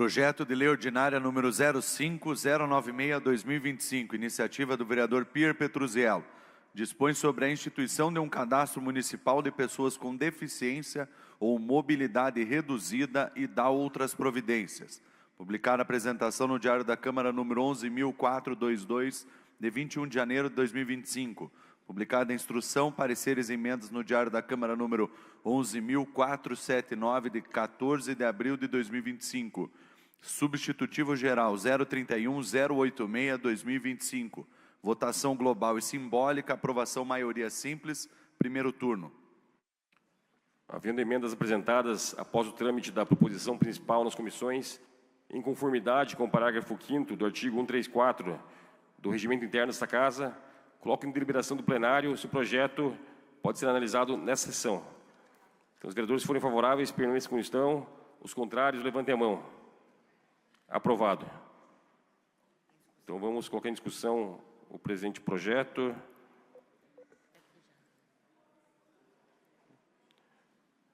Projeto de Lei Ordinária número 05096/2025, iniciativa do vereador Pierre Petruziello, dispõe sobre a instituição de um cadastro municipal de pessoas com deficiência ou mobilidade reduzida e dá outras providências. Publicar a apresentação no Diário da Câmara número 11.422, de 21 de janeiro de 2025. Publicada a instrução, pareceres e emendas no Diário da Câmara número 11.479, de 14 de abril de 2025. Substitutivo geral 031-086-2025. Votação global e simbólica, aprovação maioria simples, primeiro turno. Havendo emendas apresentadas após o trâmite da proposição principal nas comissões, em conformidade com o parágrafo 5º do artigo 134 do Regimento Interno desta Casa, coloco em deliberação do plenário se o projeto pode ser analisado nessa sessão. Então, os vereadores que forem favoráveis, permaneçam como estão. Os contrários, levantem a mão. Aprovado. Então, vamos colocar em discussão o presente projeto.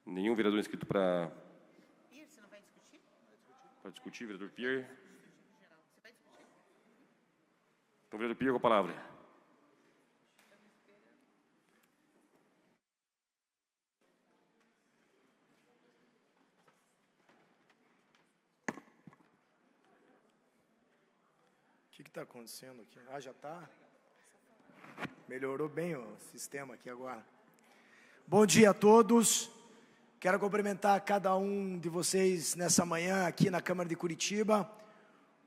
Nenhum vereador inscrito para... Pierre, você não vai discutir? Para discutir, vereador Pierre. Você vai discutir? Então, vereador Pierre, com a palavra. O que está acontecendo aqui? Ah, já está? Melhorou bem o sistema aqui agora. Bom dia a todos. Quero cumprimentar cada um de vocês nessa manhã aqui na Câmara de Curitiba.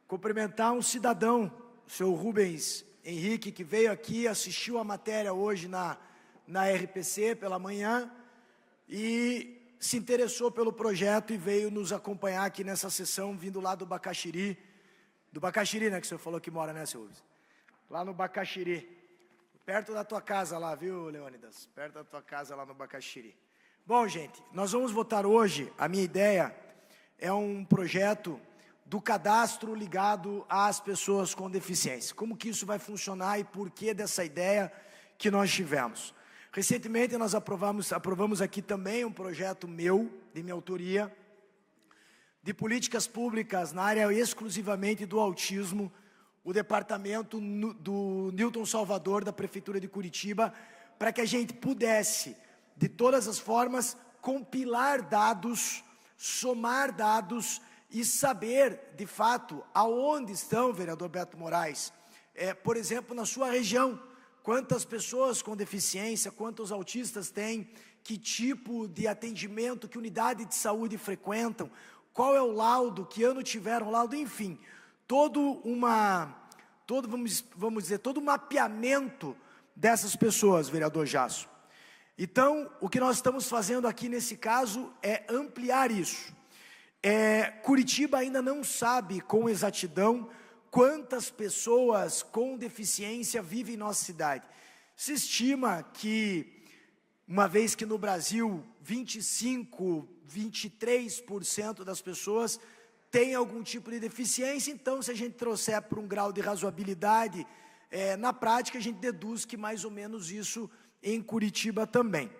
Cumprimentar um cidadão, o senhor Rubens Henrique, que veio aqui, assistiu a matéria hoje na RPC pela manhã e se interessou pelo projeto e veio nos acompanhar aqui nessa sessão, vindo lá do Bacaxiri. Do Bacaxiri, né, que o senhor falou que mora, né, senhor Rubens? Lá no Bacaxiri. Perto da tua casa lá, viu, Leônidas? Perto da tua casa lá no Bacaxiri. Bom, gente, nós vamos votar hoje, a minha ideia é um projeto do cadastro ligado às pessoas com deficiência. Como que isso vai funcionar e por que dessa ideia que nós tivemos? Recentemente nós aprovamos aqui também um projeto meu, de minha autoria, de políticas públicas na área exclusivamente do autismo, o departamento do Newton Salvador, da Prefeitura de Curitiba, para que a gente pudesse, de todas as formas, compilar dados, somar dados e saber, de fato, aonde estão, vereador Beto Moraes, por exemplo, na sua região, quantas pessoas com deficiência, quantos autistas têm, que tipo de atendimento, que unidade de saúde frequentam, qual é o laudo, que ano tiveram o laudo, enfim, todo o mapeamento dessas pessoas, vereador Jasso. Então, o que nós estamos fazendo aqui nesse caso é ampliar isso. Curitiba ainda não sabe com exatidão quantas pessoas com deficiência vivem em nossa cidade. Se estima que, uma vez que no Brasil 23% das pessoas têm algum tipo de deficiência, então se a gente trouxer para um grau de razoabilidade, na prática a gente deduz que mais ou menos isso em Curitiba também.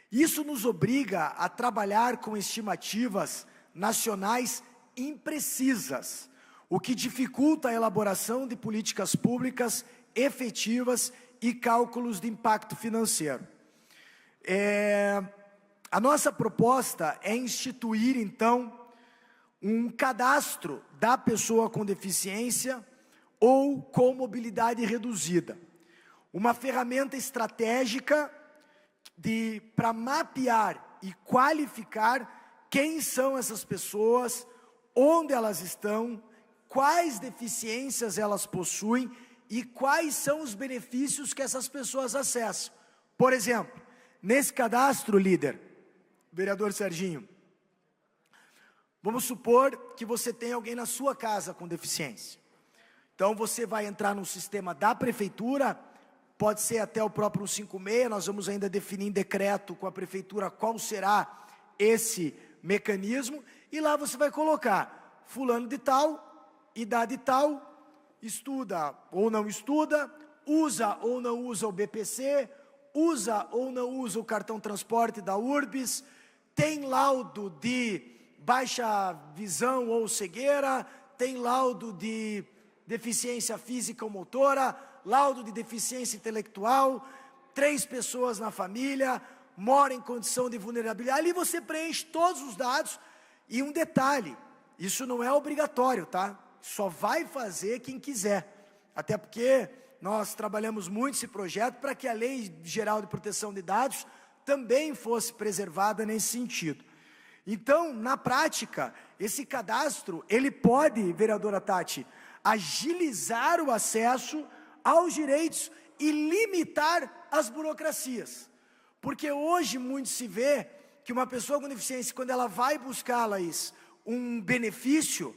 Isso nos obriga a trabalhar com estimativas nacionais imprecisas, o que dificulta a elaboração de políticas públicas efetivas e cálculos de impacto financeiro. A nossa proposta é instituir, então, um cadastro da pessoa com deficiência ou com mobilidade reduzida. Uma ferramenta estratégica para mapear e qualificar quem são essas pessoas, onde elas estão, quais deficiências elas possuem e quais são os benefícios que essas pessoas acessam. Por exemplo, nesse cadastro, líder, vereador Serginho, vamos supor que você tem alguém na sua casa com deficiência. Então você vai entrar no sistema da prefeitura, pode ser até o próprio 156, nós vamos ainda definir em decreto com a prefeitura qual será esse mecanismo, e lá você vai colocar fulano de tal, idade tal, estuda ou não estuda, usa ou não usa o BPC, usa ou não usa o cartão transporte da URBS, tem laudo de baixa visão ou cegueira, tem laudo de deficiência física ou motora, laudo de deficiência intelectual, 3 pessoas na família, mora em condição de vulnerabilidade. Ali você preenche todos os dados. E um detalhe, isso não é obrigatório, tá? Só vai fazer quem quiser. Até porque nós trabalhamos muito esse projeto para que a Lei Geral de Proteção de Dados também fosse preservada nesse sentido. Então, na prática, esse cadastro, ele pode, vereadora Tati, agilizar o acesso aos direitos e limitar as burocracias. Porque hoje muito se vê que uma pessoa com deficiência, quando ela vai buscar, Laís, um benefício,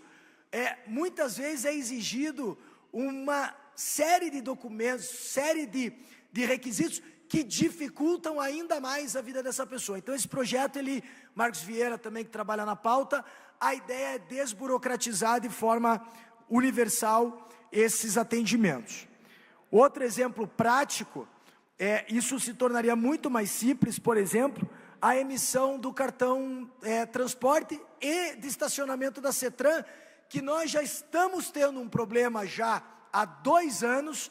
muitas vezes é exigido uma série de documentos, série de requisitos que dificultam ainda mais a vida dessa pessoa. Então esse projeto, Marcos Vieira também que trabalha na pauta, a ideia é desburocratizar de forma universal esses atendimentos. Outro exemplo prático, isso se tornaria muito mais simples, por exemplo, a emissão do cartão transporte e de estacionamento da CETRAN, que nós já estamos tendo um problema já há 2 anos,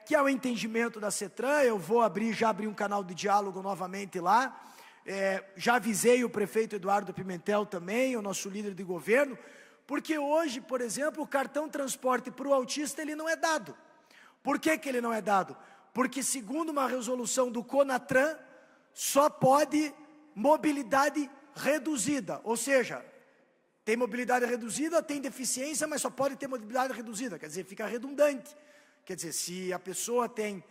que é o entendimento da CETRAN. Eu vou já abrir um canal de diálogo novamente lá, já avisei o prefeito Eduardo Pimentel também, o nosso líder de governo, porque hoje, por exemplo, o cartão transporte para o autista ele não é dado. Por que ele não é dado? Porque segundo uma resolução do CONATRAN, só pode mobilidade reduzida, ou seja, tem mobilidade reduzida, tem deficiência, mas só pode ter mobilidade reduzida, quer dizer, fica redundante. Quer dizer, se a pessoa tem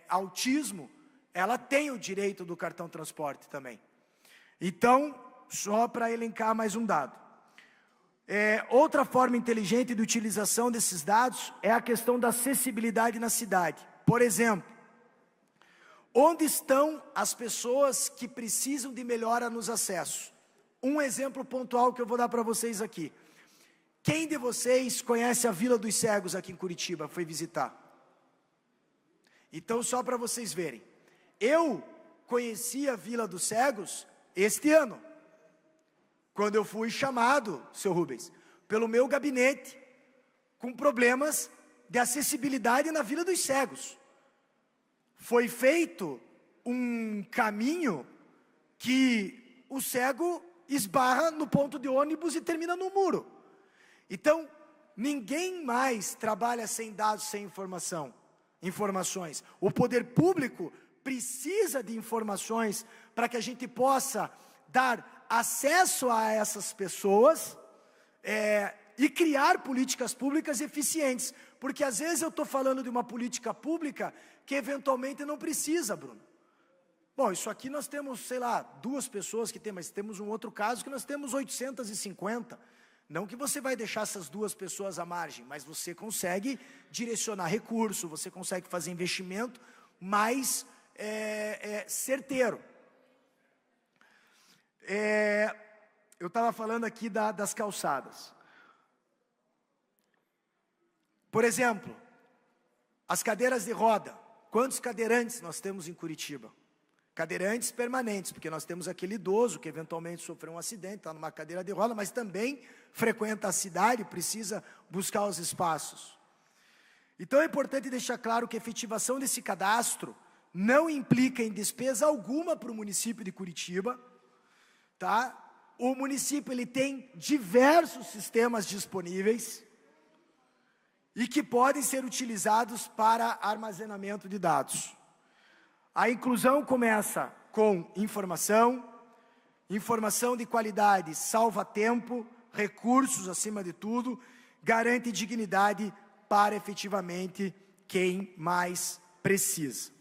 autismo, ela tem o direito do cartão transporte também. Então, só para elencar mais um dado. Outra forma inteligente de utilização desses dados é a questão da acessibilidade na cidade. Por exemplo, onde estão as pessoas que precisam de melhora nos acessos? Um exemplo pontual que eu vou dar para vocês aqui. Quem de vocês conhece a Vila dos Cegos aqui em Curitiba? Foi visitar? Então, só para vocês verem. Eu conheci a Vila dos Cegos este ano, quando eu fui chamado, seu Rubens, pelo meu gabinete, com problemas de acessibilidade na Vila dos Cegos. Foi feito um caminho que o cego esbarra no ponto de ônibus e termina no muro. Então, ninguém mais trabalha sem dados, sem informações. O poder público precisa de informações para que a gente possa dar acesso a essas pessoas e criar políticas públicas eficientes. Porque às vezes eu estou falando de uma política pública que eventualmente não precisa, Bruno. Bom, isso aqui nós temos, sei lá, 2 pessoas que tem, mas temos um outro caso que nós temos 850. Não que você vai deixar essas 2 pessoas à margem, mas você consegue direcionar recurso, você consegue fazer investimento mais certeiro. Eu estava falando aqui das calçadas. Por exemplo, as cadeiras de roda. Quantos cadeirantes nós temos em Curitiba? Cadeirantes permanentes, porque nós temos aquele idoso que eventualmente sofreu um acidente, está numa cadeira de roda, mas também frequenta a cidade, precisa buscar os espaços. Então é importante deixar claro que a efetivação desse cadastro não implica em despesa alguma para o município de Curitiba, tá? O município ele tem diversos sistemas disponíveis e que podem ser utilizados para armazenamento de dados. A inclusão começa com informação de qualidade, salva tempo, recursos acima de tudo, garante dignidade para efetivamente quem mais precisa.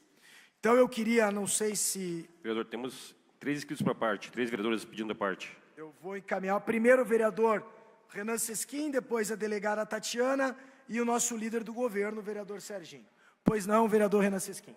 Então eu queria, não sei se... Vereador, temos 3 inscritos para a parte, 3 vereadores pedindo a parte. Eu vou encaminhar primeiro o vereador Renan Sesquim, depois a delegada Tatiana e o nosso líder do governo, o vereador Serginho. Pois não, vereador Renan Sesquim.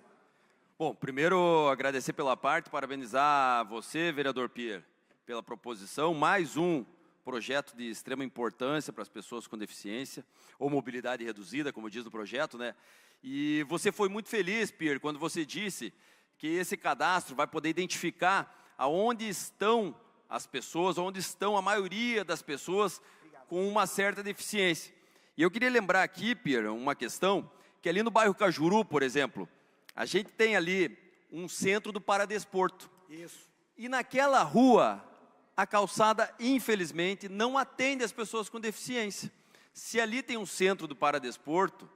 Bom, primeiro agradecer pela parte, parabenizar você, vereador Pierre, pela proposição. Mais um projeto de extrema importância para as pessoas com deficiência, ou mobilidade reduzida, como diz o projeto, né? E você foi muito feliz, Pierre, quando você disse que esse cadastro vai poder identificar aonde estão as pessoas, onde estão a maioria das pessoas com uma certa deficiência. E eu queria lembrar aqui, Pierre, uma questão, que ali no bairro Cajuru, por exemplo, a gente tem ali um centro do paradesporto. Isso. E naquela rua, a calçada, infelizmente, não atende as pessoas com deficiência. Se ali tem um centro do paradesporto,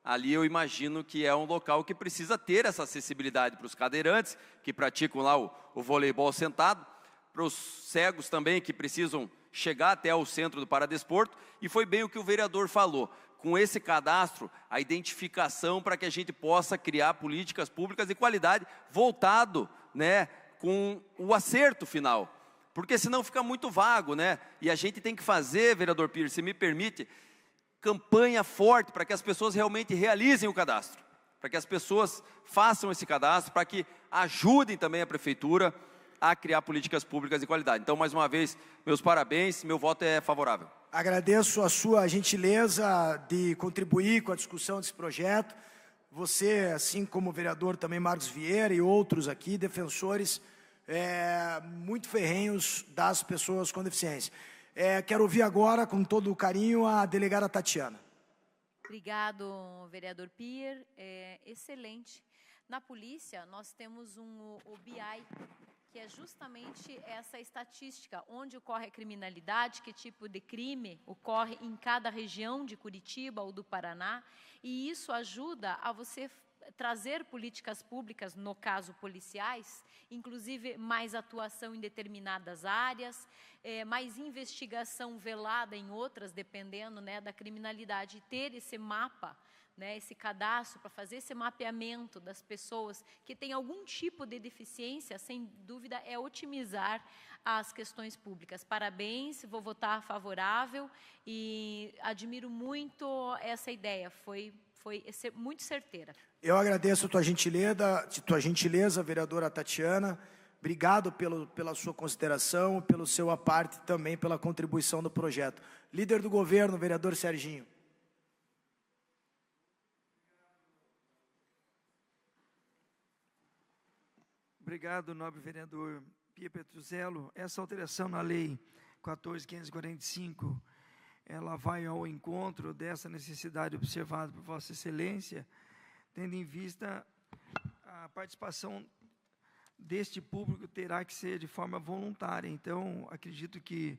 ali eu imagino que é um local que precisa ter essa acessibilidade para os cadeirantes, que praticam lá o voleibol sentado, para os cegos também, que precisam chegar até o centro do paradesporto, e foi bem o que o vereador falou. Com esse cadastro, a identificação para que a gente possa criar políticas públicas de qualidade, voltado, né, com o acerto final. Porque senão fica muito vago, né? E a gente tem que fazer, vereador Pires, se me permite, campanha forte para que as pessoas realmente realizem o cadastro. Para que as pessoas façam esse cadastro, para que ajudem também a prefeitura a criar políticas públicas de qualidade. Então, mais uma vez, meus parabéns, meu voto é favorável. Agradeço a sua gentileza de contribuir com a discussão desse projeto. Você, assim como o vereador também Marcos Vieira e outros aqui, defensores muito ferrenhos das pessoas com deficiência. Quero ouvir agora, com todo o carinho, a delegada Tatiana. Obrigado, vereador Pierre. Excelente. Na polícia, nós temos o BI, que é justamente essa estatística, onde ocorre a criminalidade, que tipo de crime ocorre em cada região de Curitiba ou do Paraná, e isso ajuda a você trazer políticas públicas, no caso policiais, inclusive mais atuação em determinadas áreas, mais investigação velada em outras, dependendo, né, da criminalidade, e ter esse mapa, né, esse cadastro para fazer esse mapeamento das pessoas que têm algum tipo de deficiência, sem dúvida, é otimizar as questões públicas. Parabéns, vou votar favorável e admiro muito essa ideia, foi muito certeira. Eu agradeço a tua gentileza, vereadora Tatiana. Obrigado pela sua consideração, pelo seu aparte também, pela contribuição do projeto. Líder do governo, vereador Serginho. Obrigado, nobre vereador Pierre Petruzzello. Essa alteração na lei 14.545, ela vai ao encontro dessa necessidade observada por Vossa Excelência, tendo em vista a participação deste público terá que ser de forma voluntária. Então, acredito que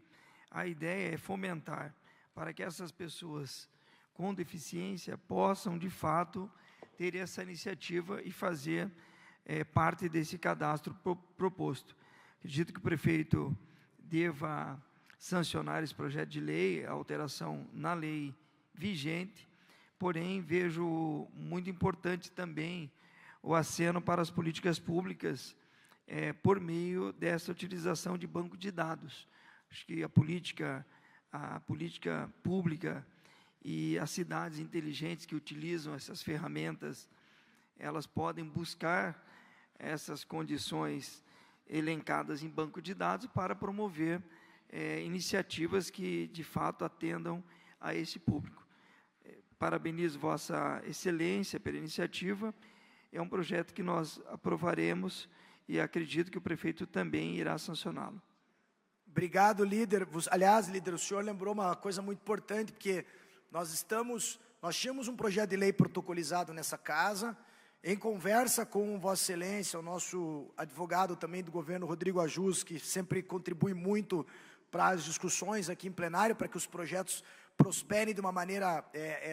a ideia é fomentar para que essas pessoas com deficiência possam, de fato, ter essa iniciativa e fazer parte desse cadastro proposto. Acredito que o prefeito deva sancionar esse projeto de lei, a alteração na lei vigente, porém vejo muito importante também o aceno para as políticas públicas por meio dessa utilização de banco de dados. Acho que a política pública e as cidades inteligentes que utilizam essas ferramentas, elas podem buscar essas condições elencadas em banco de dados para promover iniciativas que, de fato, atendam a esse público. Parabenizo Vossa Excelência pela iniciativa. É um projeto que nós aprovaremos e acredito que o prefeito também irá sancioná-lo. Obrigado, líder. Aliás, líder, o senhor lembrou uma coisa muito importante, porque nós tínhamos um projeto de lei protocolizado nessa casa, em conversa com Vossa Excelência, o nosso advogado também do governo, Rodrigo Ajus, que sempre contribui muito para as discussões aqui em plenário, para que os projetos prosperem de uma maneira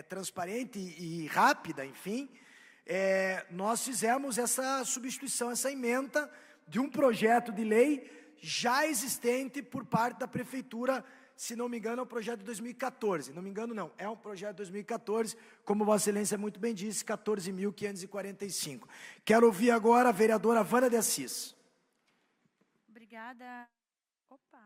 transparente e rápida, enfim. Nós fizemos essa substituição, essa emenda de um projeto de lei já existente por parte da prefeitura. Se não me engano, é um projeto de 2014. Não me engano, não. É um projeto de 2014, como Vossa Excelência muito bem disse, 14.545. Quero ouvir agora a vereadora Vânia de Assis. Obrigada. Opa,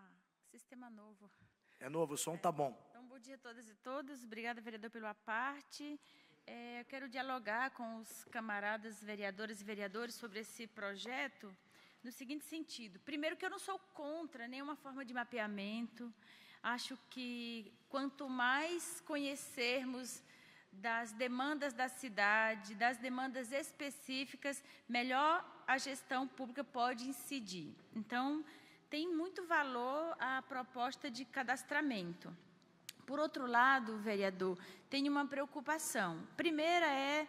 sistema novo. É novo, o som está bom. Então, bom dia a todas e todos. Obrigada, vereador, pela parte. Eu quero dialogar com os camaradas vereadoras e vereadores sobre esse projeto no seguinte sentido. Primeiro, que eu não sou contra nenhuma forma de mapeamento. Acho que quanto mais conhecermos das demandas da cidade, das demandas específicas, melhor a gestão pública pode incidir. Então, tem muito valor a proposta de cadastramento. Por outro lado, vereador, tem uma preocupação. Primeira é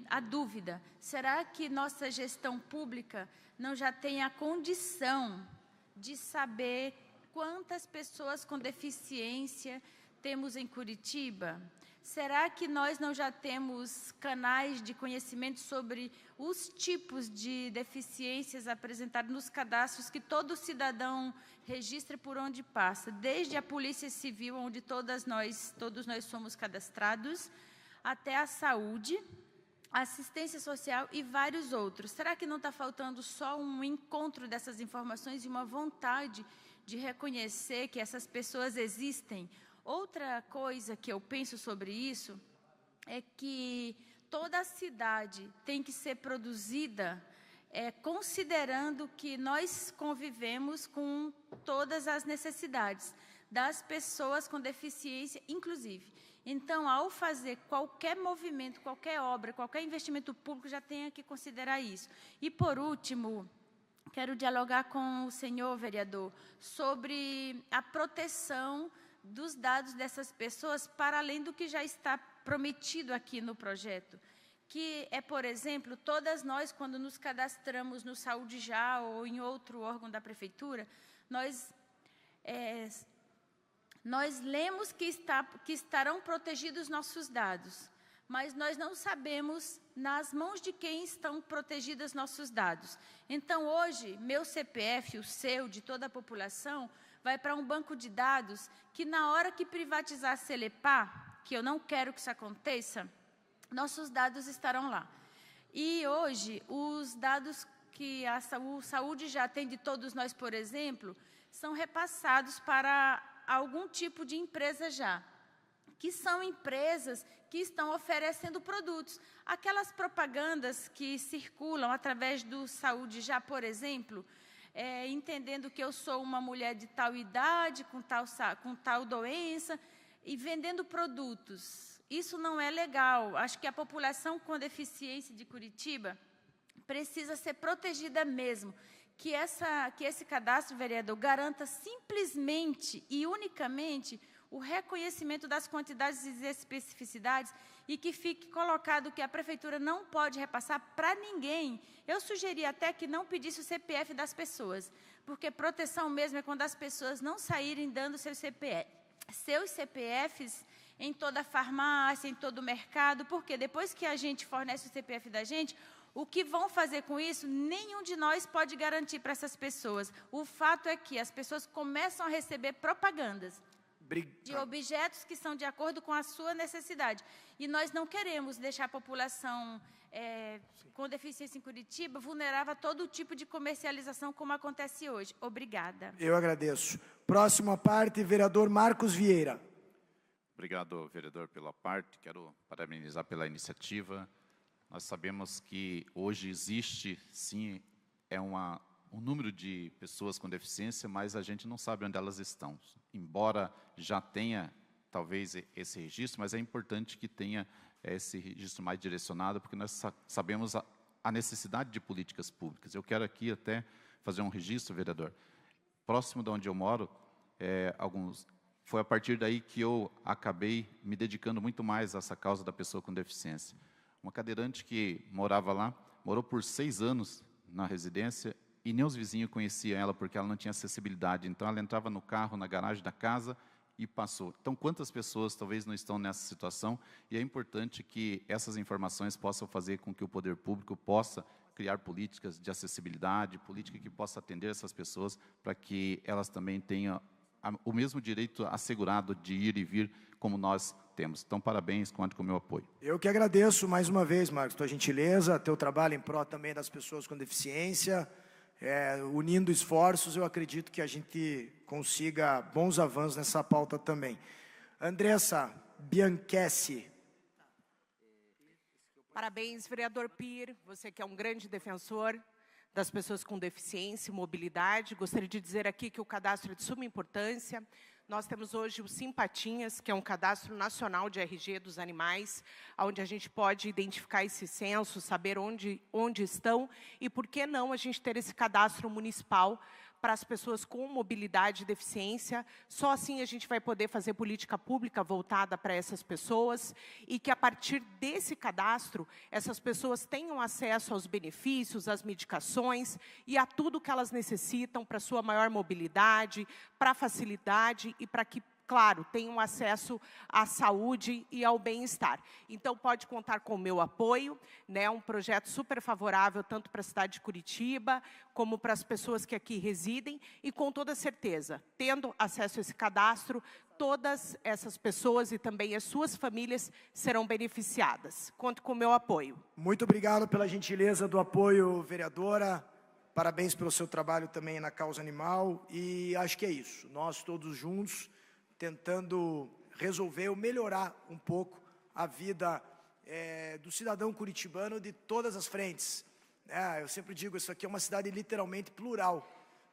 a dúvida. Será que nossa gestão pública não já tem a condição de saber quantas pessoas com deficiência temos em Curitiba? Será que nós não já temos canais de conhecimento sobre os tipos de deficiências apresentados nos cadastros que todo cidadão registra por onde passa, desde a Polícia Civil, onde todos nós somos cadastrados, até a saúde, assistência social e vários outros? Será que não está faltando só um encontro dessas informações e uma vontade de reconhecer que essas pessoas existem? Outra coisa que eu penso sobre isso é que toda a cidade tem que ser produzida considerando que nós convivemos com todas as necessidades das pessoas com deficiência, inclusive. Então, ao fazer qualquer movimento, qualquer obra, qualquer investimento público, já tenha que considerar isso. E, por último, quero dialogar com o senhor vereador sobre a proteção dos dados dessas pessoas, para além do que já está prometido aqui no projeto, que é, por exemplo, todas nós, quando nos cadastramos no Saúde Já ou em outro órgão da Prefeitura, nós lemos que estarão protegidos nossos dados, mas nós não sabemos nas mãos de quem estão protegidos nossos dados. Então, hoje, meu CPF, o seu, de toda a população, vai para um banco de dados que, na hora que privatizar a Celepar, que eu não quero que isso aconteça, nossos dados estarão lá. E hoje, os dados que o Saúde Já tem de todos nós, por exemplo, são repassados para algum tipo de empresa já, que são empresas que estão oferecendo produtos. Aquelas propagandas que circulam através do Saúde Já, por exemplo, entendendo que eu sou uma mulher de tal idade, com tal doença, e vendendo produtos. Isso não é legal. Acho que a população com deficiência de Curitiba precisa ser protegida mesmo. Que esse cadastro, vereador, garanta simplesmente e unicamente o reconhecimento das quantidades e especificidades e que fique colocado que a Prefeitura não pode repassar para ninguém. Eu sugeri até que não pedisse o CPF das pessoas, porque proteção mesmo é quando as pessoas não saírem dando seus CPFs em toda a farmácia, em todo o mercado, porque depois que a gente fornece o CPF da gente, o que vão fazer com isso, nenhum de nós pode garantir para essas pessoas. O fato é que as pessoas começam a receber propagandas de objetos que são de acordo com a sua necessidade. E nós não queremos deixar a população com deficiência em Curitiba vulnerável a todo tipo de comercialização, como acontece hoje. Obrigada. Eu agradeço. Próxima parte, vereador Marcos Vieira. Obrigado, vereador, pela parte. Quero parabenizar pela iniciativa. Nós sabemos que hoje existe, sim, um número de pessoas com deficiência, mas a gente não sabe onde elas estão. Embora já tenha, talvez, esse registro, mas é importante que tenha esse registro mais direcionado, porque nós sabemos a necessidade de políticas públicas. Eu quero aqui até fazer um registro, vereador. Próximo de onde eu moro, foi a partir daí que eu acabei me dedicando muito mais a essa causa da pessoa com deficiência. Uma cadeirante que morava lá, morou por 6 anos na residência e nem os vizinhos conheciam ela porque ela não tinha acessibilidade. Então, ela entrava no carro, na garagem da casa e passou. Então, quantas pessoas talvez não estão nessa situação? E é importante que essas informações possam fazer com que o poder público possa criar políticas de acessibilidade, política que possa atender essas pessoas para que elas também tenham o mesmo direito assegurado de ir e vir como nós temos. Então, parabéns, conte com o meu apoio. Eu que agradeço mais uma vez, Marcos, tua gentileza, teu trabalho em prol também das pessoas com deficiência, unindo esforços, eu acredito que a gente consiga bons avanços nessa pauta também. Andressa Bianchessi. Parabéns, vereador Pier, você que é um grande defensor das pessoas com deficiência e mobilidade. Gostaria de dizer aqui que o cadastro é de suma importância. Nós temos hoje o Simpatinhas, que é um cadastro nacional de RG dos animais, onde a gente pode identificar esse censo, saber onde estão e por que não a gente ter esse cadastro municipal para as pessoas com mobilidade e deficiência. Só assim a gente vai poder fazer política pública voltada para essas pessoas e que, a partir desse cadastro, essas pessoas tenham acesso aos benefícios, às medicações e a tudo que elas necessitam para sua maior mobilidade, para facilidade e para que, claro, tenham acesso à saúde e ao bem-estar. Então, pode contar com o meu apoio, né? Um projeto super favorável tanto para a cidade de Curitiba, como para as pessoas que aqui residem, e com toda certeza, tendo acesso a esse cadastro, todas essas pessoas e também as suas famílias serão beneficiadas. Conto com o meu apoio. Muito obrigado pela gentileza do apoio, vereadora. Parabéns pelo seu trabalho também na causa animal. E acho que é isso. Nós todos juntos, tentando resolver ou melhorar um pouco a vida do cidadão curitibano de todas as frentes. Eu sempre digo, isso aqui é uma cidade literalmente plural.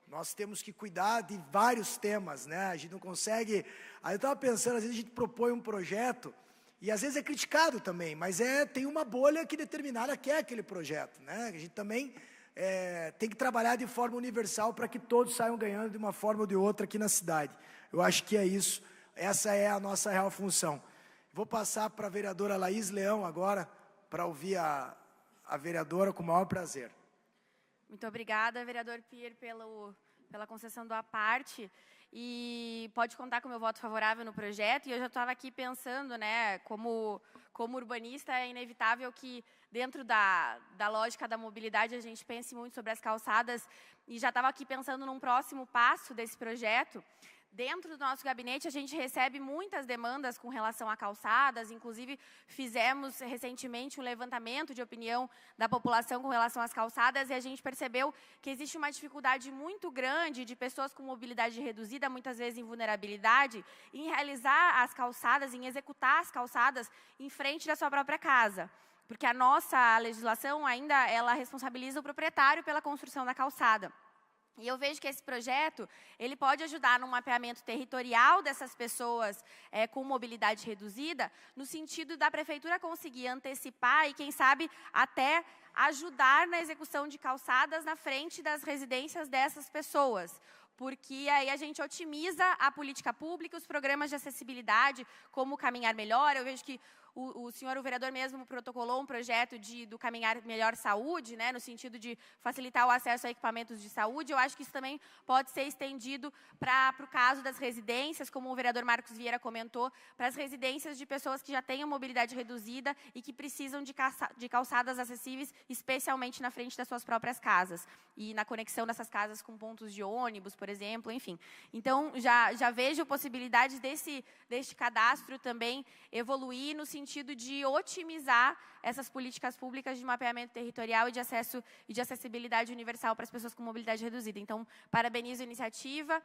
Nós temos que cuidar de vários temas, né? A gente não consegue... Aí eu estava pensando, às vezes a gente propõe um projeto, e às vezes é criticado também, mas tem uma bolha que determinada quer aquele projeto, né? A gente também tem que trabalhar de forma universal para que todos saiam ganhando de uma forma ou de outra aqui na cidade. Eu acho que é isso, essa é a nossa real função. Vou passar para a vereadora Laís Leão agora, para ouvir a vereadora com o maior prazer. Muito obrigada, vereador Pier, pela concessão da parte. E pode contar com o meu voto favorável no projeto. E eu já estava aqui pensando, né, como urbanista, é inevitável que, dentro da lógica da mobilidade, a gente pense muito sobre as calçadas. E já estava aqui pensando num próximo passo desse projeto. Dentro do nosso gabinete, a gente recebe muitas demandas com relação a calçadas. Inclusive, fizemos recentemente um levantamento de opinião da população com relação às calçadas, e a gente percebeu que existe uma dificuldade muito grande de pessoas com mobilidade reduzida, muitas vezes em vulnerabilidade, em realizar as calçadas, em executar as calçadas em frente da sua própria casa. Porque a nossa legislação ainda ela responsabiliza o proprietário pela construção da calçada. E eu vejo que esse projeto, ele pode ajudar no mapeamento territorial dessas pessoas com mobilidade reduzida, no sentido da prefeitura conseguir antecipar e, quem sabe, até ajudar na execução de calçadas na frente das residências dessas pessoas. Porque aí a gente otimiza a política pública, os programas de acessibilidade, como o Caminhar Melhor. Eu vejo que o senhor, o vereador mesmo, protocolou um projeto do Caminhar Melhor Saúde, né, no sentido de facilitar o acesso a equipamentos de saúde. Eu acho que isso também pode ser estendido para o caso das residências, como o vereador Marcos Vieira comentou, para as residências de pessoas que já tenham mobilidade reduzida e que precisam de calçadas acessíveis, especialmente na frente das suas próprias casas. E na conexão dessas casas com pontos de ônibus, por exemplo, enfim. Então, já vejo possibilidades deste cadastro também evoluir no sentido de otimizar essas políticas públicas de mapeamento territorial e de acesso e de acessibilidade universal para as pessoas com mobilidade reduzida. Então, parabenizo a iniciativa,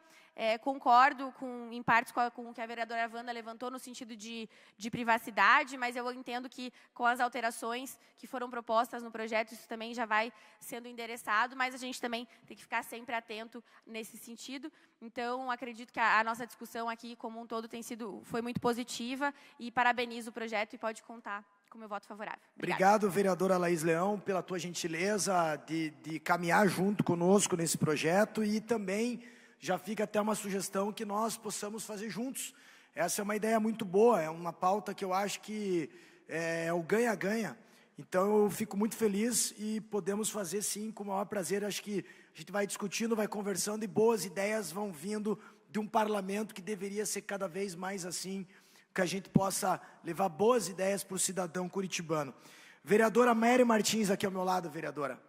concordo em partes com o que a vereadora Wanda levantou no sentido de privacidade, mas eu entendo que com as alterações que foram propostas no projeto, isso também já vai sendo endereçado, mas a gente também tem que ficar sempre atento nesse sentido. Então, acredito que a nossa discussão aqui, como um todo, foi muito positiva e parabenizo o projeto e pode contar com o meu voto favorável. Obrigado, vereadora Laís Leão, pela tua gentileza de caminhar junto conosco nesse projeto, e também já fica até uma sugestão que nós possamos fazer juntos. Essa é uma ideia muito boa, é uma pauta que eu acho que é o ganha-ganha. Então, eu fico muito feliz e podemos fazer, sim, com o maior prazer. Acho que a gente vai discutindo, vai conversando e boas ideias vão vindo de um parlamento que deveria ser cada vez mais assim, que a gente possa levar boas ideias para o cidadão curitibano. Vereadora Mary Martins, aqui ao meu lado, vereadora.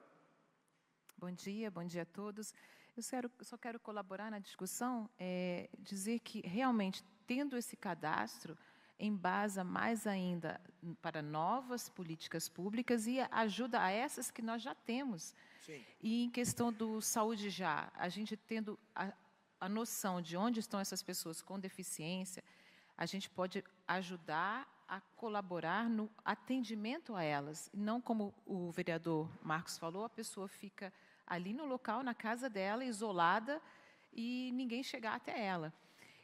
Bom dia a todos. Eu só quero colaborar na discussão, dizer que realmente, tendo esse cadastro, embasa mais ainda para novas políticas públicas e ajuda a essas que nós já temos. Sim. E em questão do Saúde Já, a gente tendo a noção de onde estão essas pessoas com deficiência, a gente pode ajudar a colaborar no atendimento a elas. Não como o vereador Marcos falou, a pessoa fica ali no local, na casa dela, isolada, e ninguém chegar até ela.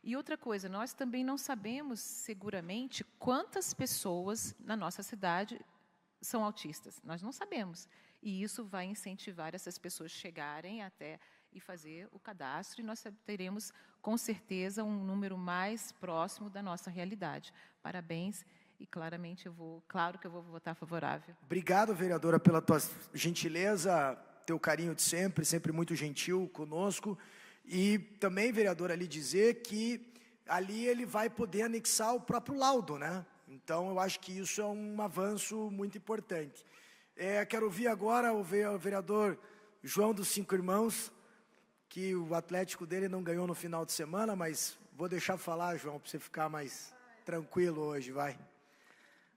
E outra coisa, nós também não sabemos seguramente quantas pessoas na nossa cidade são autistas. Nós não sabemos. E isso vai incentivar essas pessoas a chegarem até e fazer o cadastro, e nós teremos, com certeza, um número mais próximo da nossa realidade. Parabéns, e claramente claro que eu vou votar favorável. Obrigado, vereadora, pela tua gentileza, teu carinho de sempre, sempre muito gentil conosco. E também, vereadora, ali dizer que ali ele vai poder anexar o próprio laudo, né? Então, eu acho que isso é um avanço muito importante. Quero ouvir agora o vereador João dos Cinco Irmãos, que o Atlético dele não ganhou no final de semana, mas vou deixar falar, João, para você ficar mais tranquilo hoje, vai.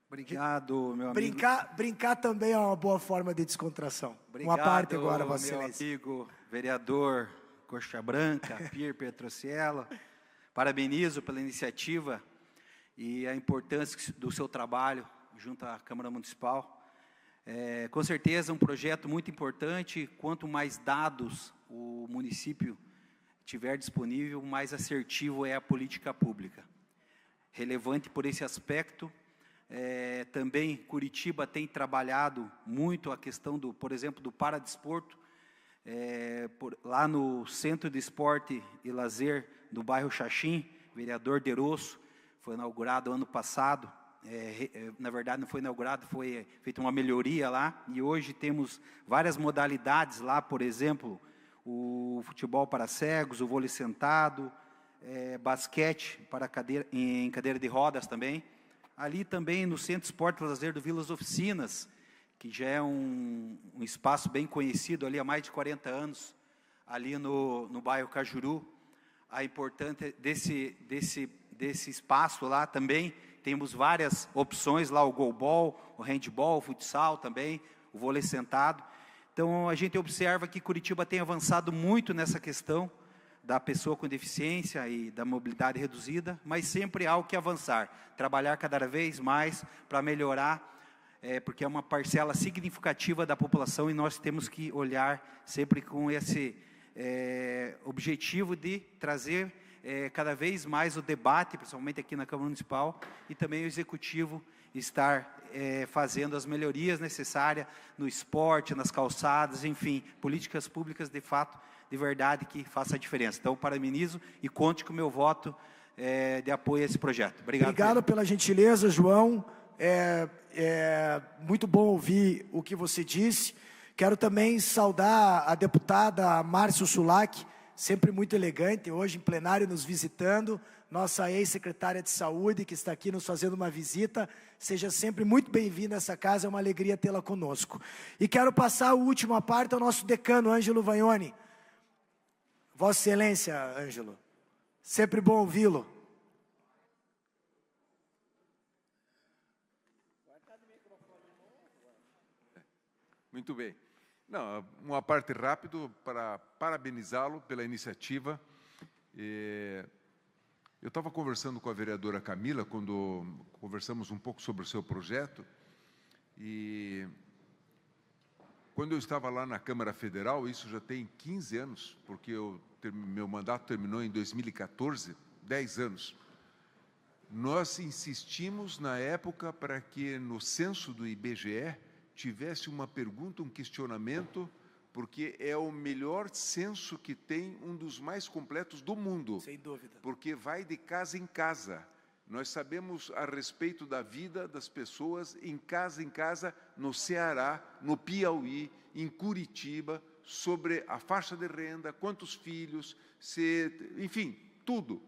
Obrigado, meu amigo. Brincar também é uma boa forma de descontração. Obrigado, uma parte agora, Vossa meu Excelência. amigo vereador Coxa Branca, Pier Petrociello. Parabenizo pela iniciativa e a importância do seu trabalho junto à Câmara Municipal. Com certeza um projeto muito importante. Quanto mais dados o município tiver disponível, mais assertivo é a política pública. Relevante por esse aspecto. Também Curitiba tem trabalhado muito a questão, por exemplo, do paradesporto. Lá no Centro de Esporte e Lazer do bairro Xaxim, vereador Derosso, foi inaugurado ano passado. Na verdade, não foi inaugurado, foi feita uma melhoria lá. E hoje temos várias modalidades lá, por exemplo, o futebol para cegos, o vôlei sentado, basquete em cadeira de rodas também. Ali também no Centro de Esporte e Lazer do Vilas Oficinas, que já é um espaço bem conhecido ali há mais de 40 anos, ali no bairro Cajuru. A importância desse espaço lá também, temos várias opções lá, o goalball, o handball, o futsal também, o vôlei sentado. Então, a gente observa que Curitiba tem avançado muito nessa questão da pessoa com deficiência e da mobilidade reduzida, mas sempre há o que avançar, trabalhar cada vez mais para melhorar, porque é uma parcela significativa da população e nós temos que olhar sempre com esse objetivo de trazer cada vez mais o debate, principalmente aqui na Câmara Municipal, e também o Executivo estar fazendo as melhorias necessárias no esporte, nas calçadas, enfim, políticas públicas de fato, de verdade, que faça a diferença. Então, parabenizo e conte com o meu voto de apoio a esse projeto. Obrigado pela gentileza, João. Muito bom ouvir o que você disse. Quero também saudar a deputada Márcio Sulac, sempre muito elegante, hoje em plenário nos visitando, nossa ex-secretária de Saúde, que está aqui nos fazendo uma visita. Seja sempre muito bem-vinda a essa casa, é uma alegria tê-la conosco. E quero passar a última parte ao nosso decano, Ângelo Vagnoni. Vossa Excelência, Ângelo, sempre bom ouvi-lo. Muito bem. Não, uma parte rápido para parabenizá-lo pela iniciativa. Eu estava conversando com a vereadora Camila, quando conversamos um pouco sobre o seu projeto, e quando eu estava lá na Câmara Federal, isso já tem 15 anos, porque meu mandato terminou em 2014, 10 anos. Nós insistimos na época para que no censo do IBGE tivesse uma pergunta, um questionamento, porque é o melhor censo que tem, um dos mais completos do mundo. Sem dúvida. Porque vai de casa em casa. Nós sabemos a respeito da vida das pessoas em casa, no Ceará, no Piauí, em Curitiba, sobre a faixa de renda, quantos filhos, enfim, tudo.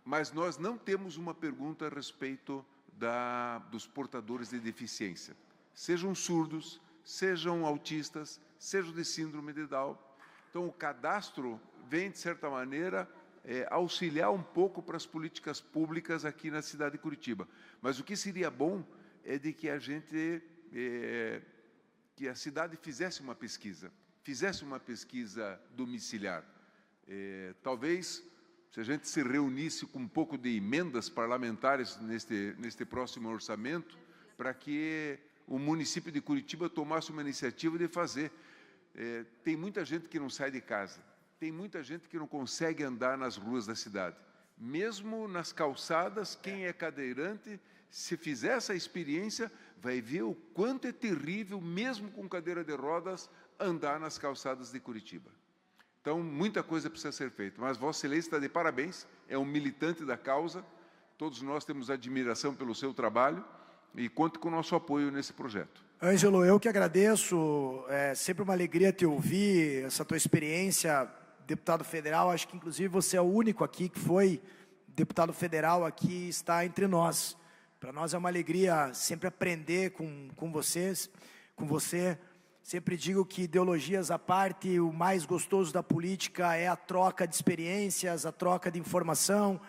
Mas nós não temos uma pergunta a respeito dos portadores de deficiência. Sejam surdos, sejam autistas, sejam de síndrome de Down. Então, o cadastro vem, de certa maneira, auxiliar um pouco para as políticas públicas aqui na cidade de Curitiba. Mas o que seria bom é de que que a cidade fizesse uma pesquisa domiciliar. Talvez, se a gente se reunisse com um pouco de emendas parlamentares neste próximo orçamento, para que o município de Curitiba tomasse uma iniciativa de fazer. Tem muita gente que não sai de casa, tem muita gente que não consegue andar nas ruas da cidade. Mesmo nas calçadas, quem é cadeirante, se fizer essa experiência, vai ver o quanto é terrível, mesmo com cadeira de rodas, andar nas calçadas de Curitiba. Então, muita coisa precisa ser feita, mas Vossa Excelência está de parabéns, é um militante da causa, todos nós temos admiração pelo seu trabalho e conte com o nosso apoio nesse projeto. Ângelo, eu que agradeço, é sempre uma alegria te ouvir, essa tua experiência, deputado federal, acho que inclusive você é o único aqui que foi deputado federal aqui, está entre nós. Para nós é uma alegria sempre aprender com vocês, com você. Sempre digo que, ideologias à parte, o mais gostoso da política é a troca de experiências, a troca de informação,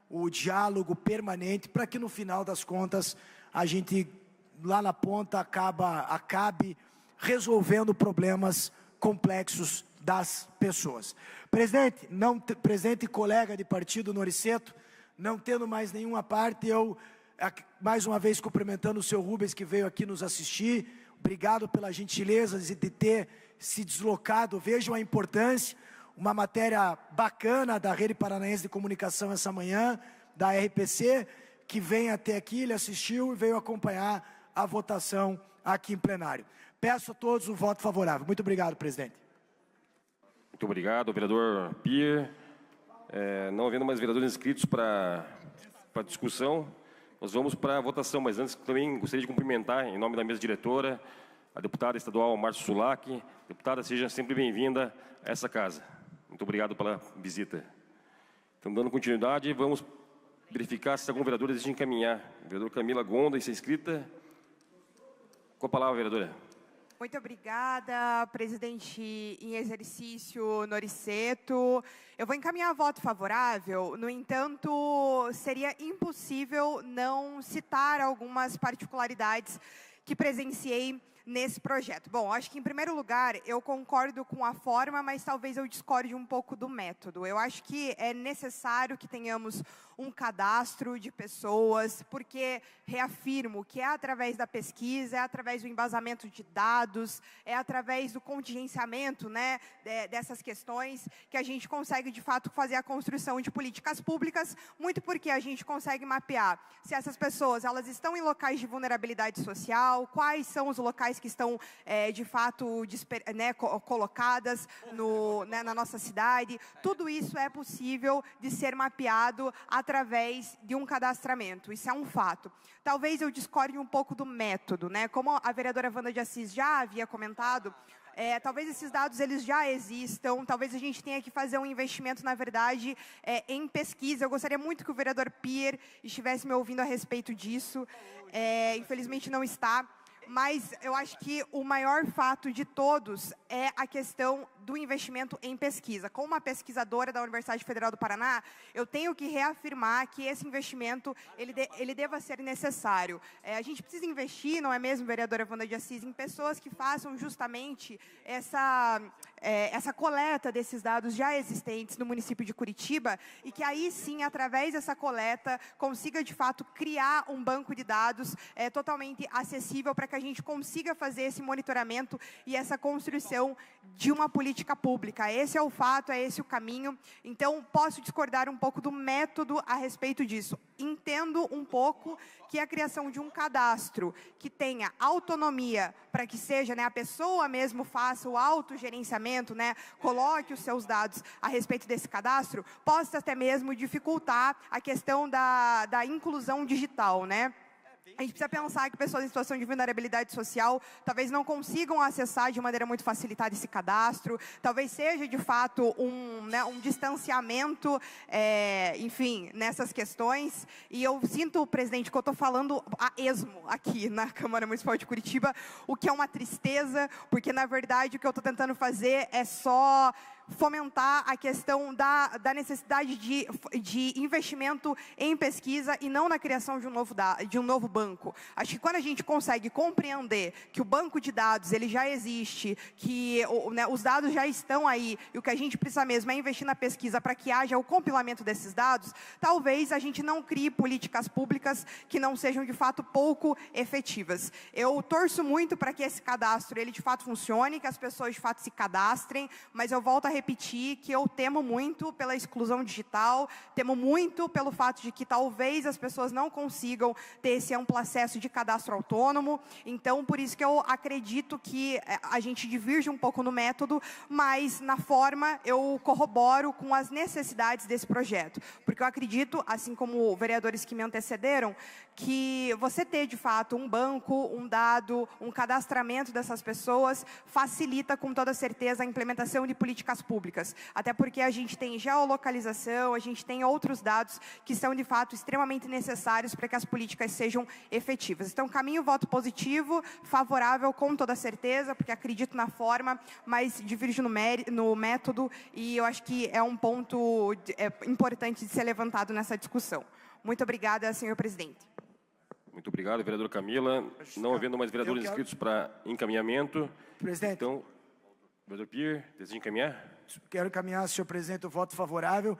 o diálogo permanente, para que no final das contas a gente, lá na ponta, acabe resolvendo problemas complexos das pessoas. Presidente e colega de partido Noriceto, não tendo mais nenhuma parte, eu, mais uma vez, cumprimentando o seu Rubens, que veio aqui nos assistir. Obrigado pela gentileza de ter se deslocado. Vejam a importância, uma matéria bacana da Rede Paranaense de Comunicação essa manhã, da RPC, que vem até aqui, ele assistiu e veio acompanhar a votação aqui em plenário. Peço a todos o voto favorável. Muito obrigado, presidente. Muito obrigado, vereador Pier. Não havendo mais vereadores inscritos para discussão, nós vamos para a votação, mas antes também gostaria de cumprimentar, em nome da mesa diretora, a deputada estadual Márcia Sulac. Deputada, seja sempre bem-vinda a essa casa. Muito obrigado pela visita. Então, dando continuidade, vamos verificar se algum vereador deseja encaminhar. Vereadora Camila Gonda, está inscrita. Com a palavra, vereadora. Muito obrigada, presidente em exercício Noriceto. Eu vou encaminhar voto favorável, no entanto, seria impossível não citar algumas particularidades que presenciei nesse projeto. Bom, acho que, em primeiro lugar, eu concordo com a forma, mas talvez eu discorde um pouco do método. Eu acho que é necessário que tenhamos um cadastro de pessoas, porque, reafirmo, que é através da pesquisa, é através do embasamento de dados, é através do contingenciamento, né, dessas questões, que a gente consegue, de fato, fazer a construção de políticas públicas, muito porque a gente consegue mapear se essas pessoas elas estão em locais de vulnerabilidade social, quais são os locais que estão, de fato, colocadas na nossa cidade. Tudo isso é possível de ser mapeado através de um cadastramento. Isso é um fato. Talvez eu discorde um pouco do método, né? Como a vereadora Wanda de Assis já havia comentado, talvez esses dados eles já existam, talvez a gente tenha que fazer um investimento, na verdade, em pesquisa. Eu gostaria muito que o vereador Pier estivesse me ouvindo a respeito disso. Infelizmente não está. Mas eu acho que o maior fato de todos é a questão do investimento em pesquisa. Como uma pesquisadora da Universidade Federal do Paraná, eu tenho que reafirmar que esse investimento ele deva ser necessário. A gente precisa investir, não é mesmo, vereadora Wanda de Assis, em pessoas que façam justamente essa coleta desses dados já existentes no município de Curitiba e que aí sim, através dessa coleta, consiga de fato criar um banco de dados totalmente acessível para que a gente consiga fazer esse monitoramento e essa construção de uma política pública. Esse é o fato, é esse o caminho. Então, posso discordar um pouco do método a respeito disso. Entendo um pouco que a criação de um cadastro que tenha autonomia para que seja, a pessoa mesmo faça o autogerenciamento, coloque os seus dados a respeito desse cadastro, possa até mesmo dificultar a questão da inclusão digital, A gente precisa pensar que pessoas em situação de vulnerabilidade social talvez não consigam acessar de maneira muito facilitada esse cadastro, talvez seja, de fato, um distanciamento, enfim, nessas questões. E eu sinto, presidente, que eu estou falando a esmo aqui na Câmara Municipal de Curitiba, o que é uma tristeza, porque, na verdade, o que eu estou tentando fazer é só fomentar a questão da necessidade de investimento em pesquisa e não na criação de um novo banco. Acho que quando a gente consegue compreender que o banco de dados ele já existe, que os dados já estão aí, e o que a gente precisa mesmo é investir na pesquisa para que haja o compilamento desses dados, talvez a gente não crie políticas públicas que não sejam de fato pouco efetivas. Eu torço muito para que esse cadastro ele de fato funcione, que as pessoas de fato se cadastrem, mas eu volto a repetir que eu temo muito pela exclusão digital, temo muito pelo fato de que talvez as pessoas não consigam ter esse amplo acesso de cadastro autônomo. Então, por isso que eu acredito que a gente diverge um pouco no método, mas na forma eu corroboro com as necessidades desse projeto. Porque eu acredito, assim como vereadores que me antecederam, que você ter, de fato, um banco, um dado, um cadastramento dessas pessoas facilita, com toda certeza, a implementação de políticas públicas. Até porque a gente tem geolocalização, a gente tem outros dados que são, de fato, extremamente necessários para que as políticas sejam efetivas. Então, caminho voto positivo, favorável, com toda certeza, porque acredito na forma, mas divirjo no método, e eu acho que é um ponto importante de ser levantado nessa discussão. Muito obrigada, senhor presidente. Muito obrigado, vereadora Camila. Não havendo mais vereadores inscritos para encaminhamento. Presidente. Então, vereador Pier, deseja encaminhar? Quero encaminhar, senhor presidente, o voto favorável.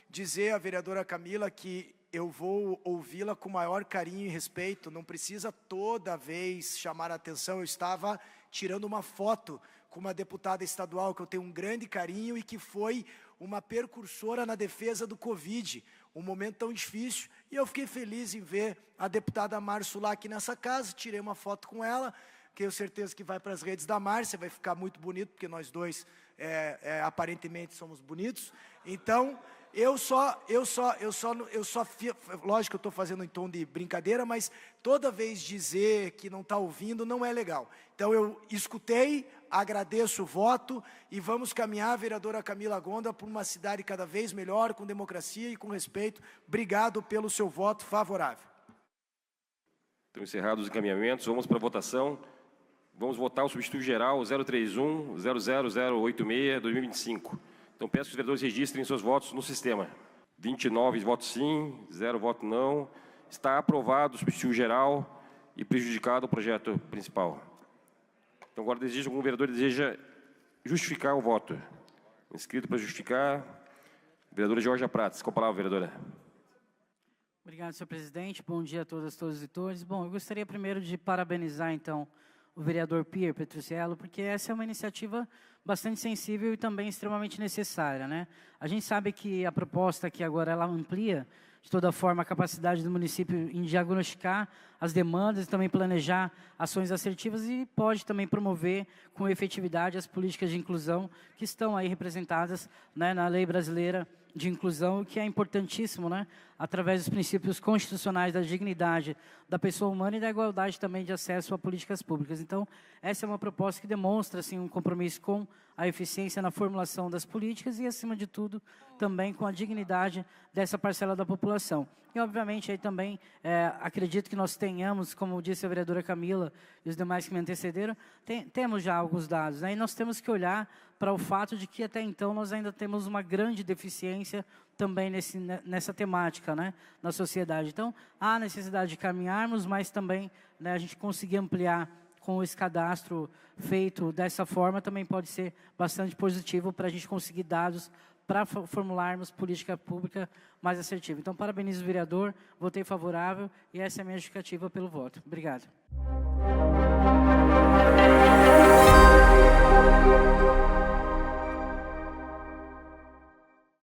Dizer à vereadora Camila que eu vou ouvi-la com maior carinho e respeito. Não precisa toda vez chamar a atenção. Eu estava tirando uma foto com uma deputada estadual que eu tenho um grande carinho e que foi uma precursora na defesa do Covid, um momento tão difícil, e eu fiquei feliz em ver a deputada Márcia lá aqui nessa casa, tirei uma foto com ela, tenho certeza que vai para as redes da Márcia, vai ficar muito bonito, porque nós dois aparentemente somos bonitos. Então, lógico que eu estou fazendo em tom de brincadeira, mas toda vez dizer que não está ouvindo não é legal. Então, eu escutei, agradeço o voto e vamos caminhar, vereadora Camila Gonda, por uma cidade cada vez melhor, com democracia e com respeito. Obrigado pelo seu voto favorável. Então, encerrados os encaminhamentos, vamos para a votação. Vamos votar o substituto geral 031-00086-2025. Então, peço que os vereadores registrem seus votos no sistema. 29 votos sim, 0 voto não. Está aprovado o substituto geral e prejudicado o projeto principal. Então, agora algum vereador deseja justificar o voto. Inscrito para justificar, vereadora Georgia Prates. Com a palavra, vereadora. Obrigado, senhor presidente. Bom dia a todas e todos. Bom, eu gostaria primeiro de parabenizar, então, o vereador Pier Petrucciello, porque essa é uma iniciativa bastante sensível e também extremamente necessária, né? A gente sabe que a proposta aqui agora, ela amplia, de toda forma, a capacidade do município em diagnosticar as demandas e também planejar ações assertivas e pode também promover com efetividade as políticas de inclusão que estão aí representadas, né, na lei brasileira de inclusão, que é importantíssimo, né, através dos princípios constitucionais da dignidade da pessoa humana e da igualdade também de acesso a políticas públicas. Então, essa é uma proposta que demonstra assim, um compromisso com a eficiência na formulação das políticas e, acima de tudo, também com a dignidade dessa parcela da população. E, obviamente, aí também acredito que nós tenhamos, como disse a vereadora Camila e os demais que me antecederam, temos já alguns dados, né? E nós temos que olhar para o fato de que, até então, nós ainda temos uma grande deficiência também nessa temática, né, na sociedade. Então, há necessidade de caminharmos, mas também, né, a gente conseguir ampliar com esse cadastro feito dessa forma também pode ser bastante positivo para a gente conseguir dados para formularmos política pública mais assertiva. Então, parabenizo o vereador, votei favorável e essa é a minha justificativa pelo voto. Obrigado.